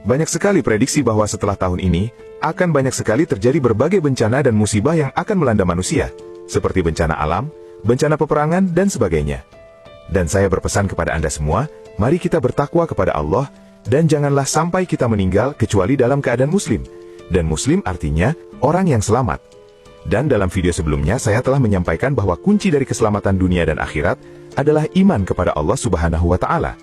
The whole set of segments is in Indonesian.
Banyak sekali prediksi bahwa setelah tahun ini, akan banyak sekali terjadi berbagai bencana dan musibah yang akan melanda manusia, seperti bencana alam, bencana peperangan, dan sebagainya. Dan saya berpesan kepada Anda semua, mari kita bertakwa kepada Allah, dan janganlah sampai kita meninggal kecuali dalam keadaan muslim. Dan muslim artinya, orang yang selamat. Dan dalam video sebelumnya saya telah menyampaikan bahwa kunci dari keselamatan dunia dan akhirat adalah iman kepada Allah Subhanahu wa Ta'ala.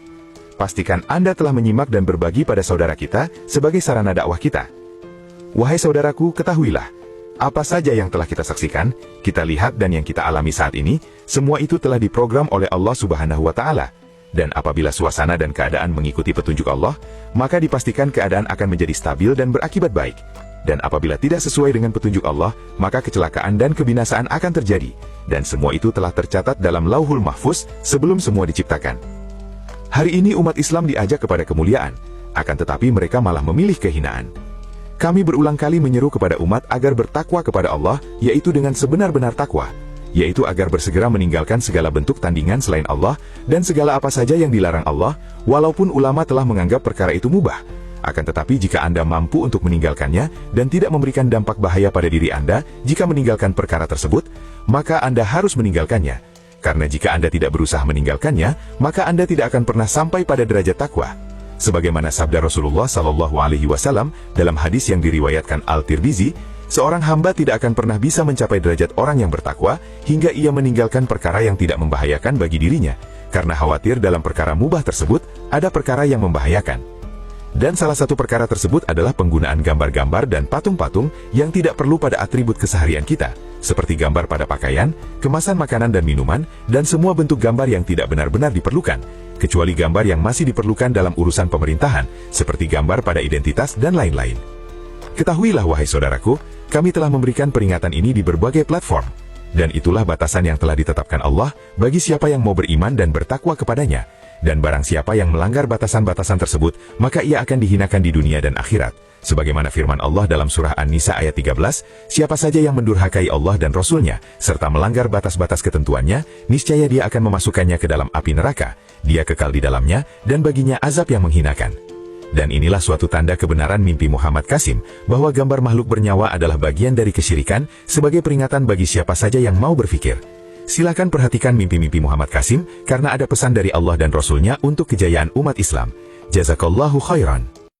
Pastikan Anda telah menyimak dan berbagi pada saudara kita sebagai sarana dakwah kita. Wahai saudaraku, ketahuilah, apa saja yang telah kita saksikan, kita lihat dan yang kita alami saat ini, semua itu telah diprogram oleh Allah Subhanahu wa Ta'ala. Dan apabila suasana dan keadaan mengikuti petunjuk Allah, maka dipastikan keadaan akan menjadi stabil dan berakibat baik. Dan apabila tidak sesuai dengan petunjuk Allah, maka kecelakaan dan kebinasaan akan terjadi. Dan semua itu telah tercatat dalam Lauhul Mahfuz sebelum semua diciptakan. Hari ini umat Islam diajak kepada kemuliaan, akan tetapi mereka malah memilih kehinaan. Kami berulang kali menyeru kepada umat agar bertakwa kepada Allah, yaitu dengan sebenar-benar takwa, yaitu agar bersegera meninggalkan segala bentuk tandingan selain Allah, dan segala apa saja yang dilarang Allah, walaupun ulama telah menganggap perkara itu mubah. Akan tetapi jika Anda mampu untuk meninggalkannya, dan tidak memberikan dampak bahaya pada diri Anda jika meninggalkan perkara tersebut, maka Anda harus meninggalkannya. Karena jika Anda tidak berusaha meninggalkannya, maka Anda tidak akan pernah sampai pada derajat takwa. Sebagaimana sabda Rasulullah SAW dalam hadis yang diriwayatkan Al-Tirmizi, seorang hamba tidak akan pernah bisa mencapai derajat orang yang bertakwa hingga ia meninggalkan perkara yang tidak membahayakan bagi dirinya, karena khawatir dalam perkara mubah tersebut ada perkara yang membahayakan. Dan salah satu perkara tersebut adalah penggunaan gambar-gambar dan patung-patung yang tidak perlu pada atribut keseharian kita, seperti gambar pada pakaian, kemasan makanan dan minuman, dan semua bentuk gambar yang tidak benar-benar diperlukan, kecuali gambar yang masih diperlukan dalam urusan pemerintahan, seperti gambar pada identitas dan lain-lain. Ketahuilah wahai saudaraku, kami telah memberikan peringatan ini di berbagai platform, dan itulah batasan yang telah ditetapkan Allah bagi siapa yang mau beriman dan bertakwa kepadanya. Dan barang siapa yang melanggar batasan-batasan tersebut, maka ia akan dihinakan di dunia dan akhirat. Sebagaimana firman Allah dalam surah An-Nisa ayat 13, siapa saja yang mendurhakai Allah dan Rasulnya, serta melanggar batas-batas ketentuannya, niscaya dia akan memasukkannya ke dalam api neraka. Dia kekal di dalamnya, dan baginya azab yang menghinakan. Dan inilah suatu tanda kebenaran mimpi Muhammad Qasim, bahwa gambar makhluk bernyawa adalah bagian dari kesyirikan, sebagai peringatan bagi siapa saja yang mau berfikir. Silakan perhatikan mimpi-mimpi Muhammad Qasim, karena ada pesan dari Allah dan Rasulnya untuk kejayaan umat Islam. Jazakallahu khairan.